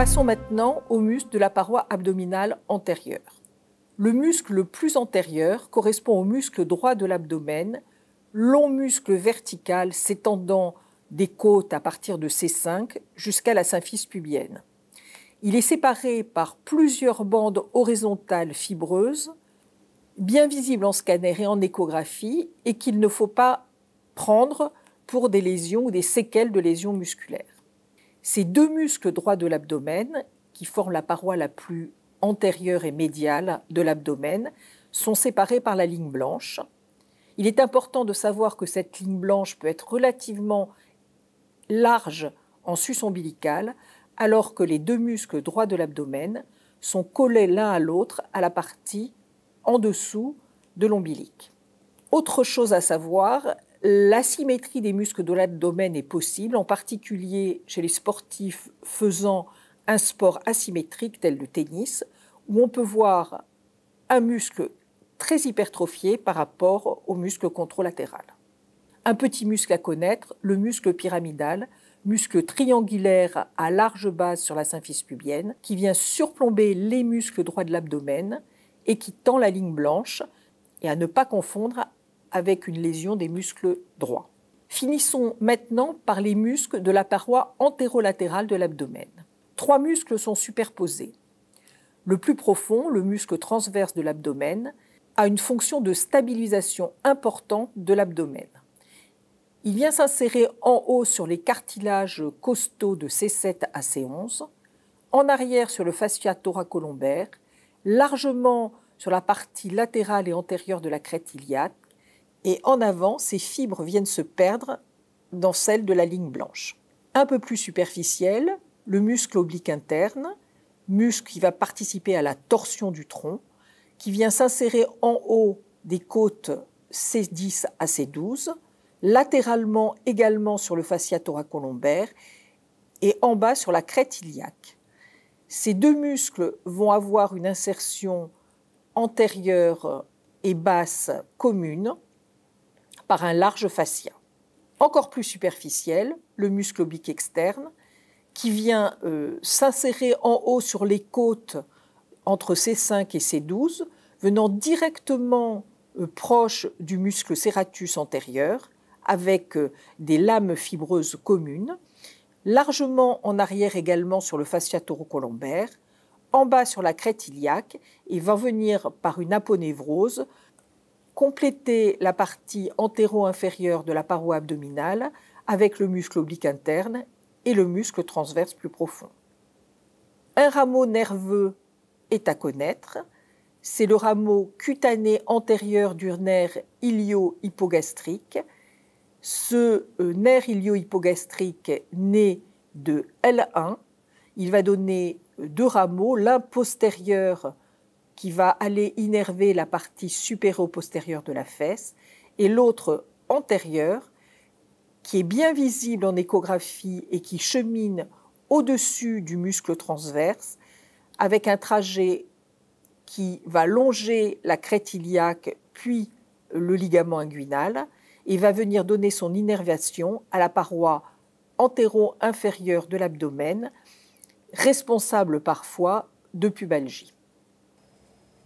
Passons maintenant au muscle de la paroi abdominale antérieure. Le muscle le plus antérieur correspond au muscle droit de l'abdomen, long muscle vertical s'étendant des côtes à partir de C5 jusqu'à la symphyse pubienne. Il est séparé par plusieurs bandes horizontales fibreuses, bien visibles en scanner et en échographie, et qu'il ne faut pas prendre pour des lésions ou des séquelles de lésions musculaires. Ces deux muscles droits de l'abdomen, qui forment la paroi la plus antérieure et médiale de l'abdomen, sont séparés par la ligne blanche. Il est important de savoir que cette ligne blanche peut être relativement large en sus ombilical, alors que les deux muscles droits de l'abdomen sont collés l'un à l'autre à la partie en dessous de l'ombilic. Autre chose à savoir, l'asymétrie des muscles de l'abdomen est possible, en particulier chez les sportifs faisant un sport asymétrique tel le tennis, où on peut voir un muscle très hypertrophié par rapport au muscle contralatéral. Un petit muscle à connaître, le muscle pyramidal, muscle triangulaire à large base sur la symphyse pubienne, qui vient surplomber les muscles droits de l'abdomen et qui tend la ligne blanche, et à ne pas confondre avec une lésion des muscles droits. Finissons maintenant par les muscles de la paroi antérolatérale de l'abdomen. Trois muscles sont superposés. Le plus profond, le muscle transverse de l'abdomen, a une fonction de stabilisation importante de l'abdomen. Il vient s'insérer en haut sur les cartilages costaux de C7 à C11, en arrière sur le fascia thoracolombaire, largement sur la partie latérale et antérieure de la crête iliaque, et en avant, ces fibres viennent se perdre dans celle de la ligne blanche. Un peu plus superficiel, le muscle oblique interne, muscle qui va participer à la torsion du tronc, qui vient s'insérer en haut des côtes C10 à C12, latéralement également sur le fascia thoracolombaire et en bas sur la crête iliaque. Ces deux muscles vont avoir une insertion antérieure et basse commune par un large fascia. Encore plus superficiel, le muscle oblique externe qui vient s'insérer en haut sur les côtes entre C5 et C12, venant directement proche du muscle serratus antérieur, avec des lames fibreuses communes, largement en arrière également sur le fascia thoracolombaire, en bas sur la crête iliaque, et va venir par une aponévrose compléter la partie antéro-inférieure de la paroi abdominale avec le muscle oblique interne et le muscle transverse plus profond. Un rameau nerveux est à connaître, c'est le rameau cutané antérieur du nerf ilio-hypogastrique. Ce nerf ilio-hypogastrique naît de L1, il va donner deux rameaux, l'un postérieur qui va aller innerver la partie supério-postérieure de la fesse, et l'autre antérieur, qui est bien visible en échographie et qui chemine au-dessus du muscle transverse, avec un trajet qui va longer la crête iliaque, puis le ligament inguinal, et va venir donner son innervation à la paroi antéro-inférieure de l'abdomen, responsable parfois de pubalgie.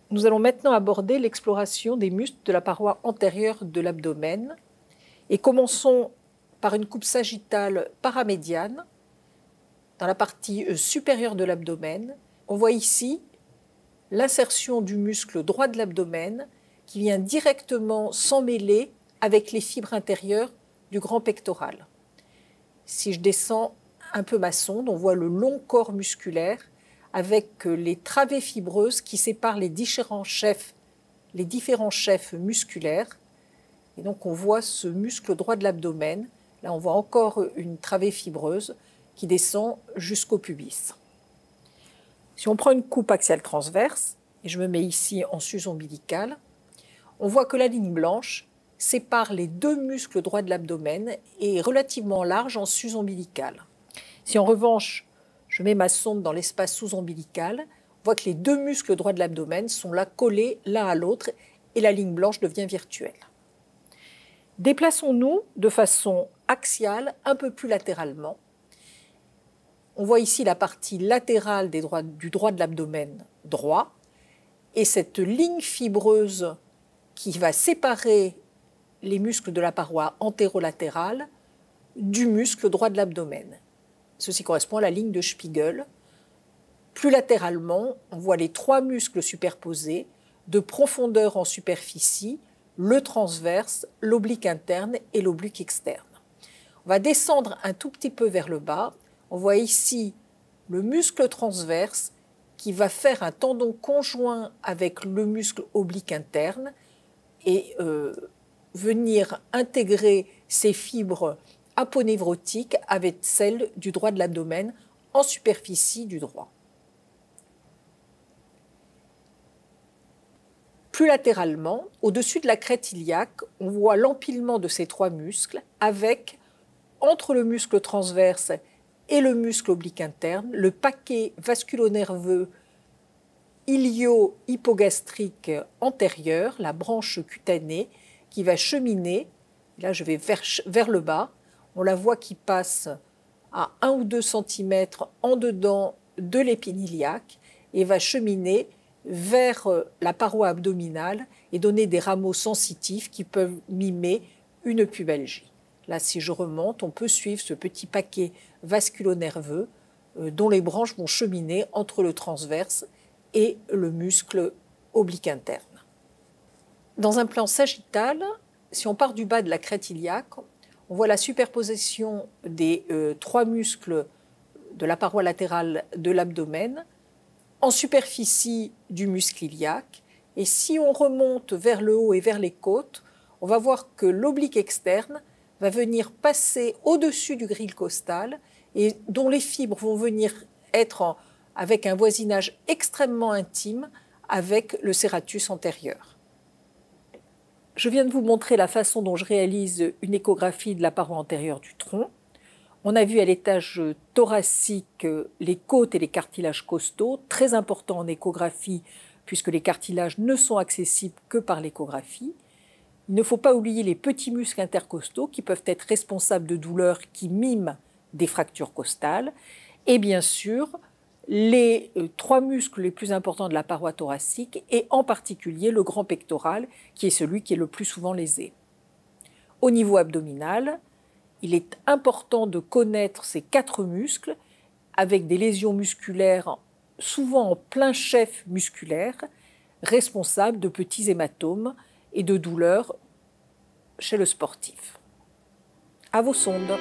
Nous allons maintenant aborder l'exploration des muscles de la paroi antérieure de l'abdomen et commençons par une coupe sagittale paramédiane dans la partie supérieure de l'abdomen. On voit ici l'insertion du muscle droit de l'abdomen qui vient directement s'emmêler avec les fibres intérieures du grand pectoral. Si je descends un peu ma sonde, on voit le long corps musculaire avec les travées fibreuses qui séparent les différents chefs musculaires. Et donc on voit ce muscle droit de l'abdomen. Là on voit encore une travée fibreuse qui descend jusqu'au pubis. Si on prend une coupe axiale transverse, et je me mets ici en sus-ombilical, on voit que la ligne blanche sépare les deux muscles droits de l'abdomen et est relativement large en sus-ombilical. Si en revanche, je mets ma sonde dans l'espace sous-ombilical, on voit que les deux muscles droits de l'abdomen sont là collés l'un à l'autre et la ligne blanche devient virtuelle. Déplaçons-nous de façon axiale, un peu plus latéralement. On voit ici la partie latérale du droit de l'abdomen droit et cette ligne fibreuse qui va séparer les muscles de la paroi antérolatérale du muscle droit de l'abdomen. Ceci correspond à la ligne de Spiegel. Plus latéralement, on voit les trois muscles superposés de profondeur en superficie, le transverse, l'oblique interne et l'oblique externe. On va descendre un tout petit peu vers le bas. On voit ici le muscle transverse qui va faire un tendon conjoint avec le muscle oblique interne et venir intégrer ces fibres aponévrotiques avec celles du droit de l'abdomen en superficie du droit. Plus latéralement, au-dessus de la crête iliaque, on voit l'empilement de ces trois muscles avec, entre le muscle transverse et le muscle oblique interne, le paquet vasculonerveux ilio-hypogastrique antérieur, la branche cutanée, qui va cheminer, là je vais vers le bas, on la voit qui passe à 1 ou 2 cm en dedans de l'épine iliaque et va cheminer vers la paroi abdominale et donner des rameaux sensitifs qui peuvent mimer une pubalgie. Là, si je remonte, on peut suivre ce petit paquet vasculonerveux dont les branches vont cheminer entre le transverse et le muscle oblique interne. Dans un plan sagittal, si on part du bas de la crête iliaque, on voit la superposition des trois muscles de la paroi latérale de l'abdomen en superficie du muscle iliaque. Et si on remonte vers le haut et vers les côtes, on va voir que l'oblique externe va venir passer au-dessus du grille costal et dont les fibres vont venir être avec un voisinage extrêmement intime avec le serratus antérieur. Je viens de vous montrer la façon dont je réalise une échographie de la paroi antérieure du tronc. On a vu à l'étage thoracique les côtes et les cartilages costaux, très importants en échographie puisque les cartilages ne sont accessibles que par l'échographie. Il ne faut pas oublier les petits muscles intercostaux qui peuvent être responsables de douleurs qui miment des fractures costales. Et bien sûr, les trois muscles les plus importants de la paroi thoracique et en particulier le grand pectoral qui est celui qui est le plus souvent lésé. Au niveau abdominal, il est important de connaître ces quatre muscles avec des lésions musculaires souvent en plein chef musculaire, responsables de petits hématomes et de douleurs chez le sportif. À vos sondes.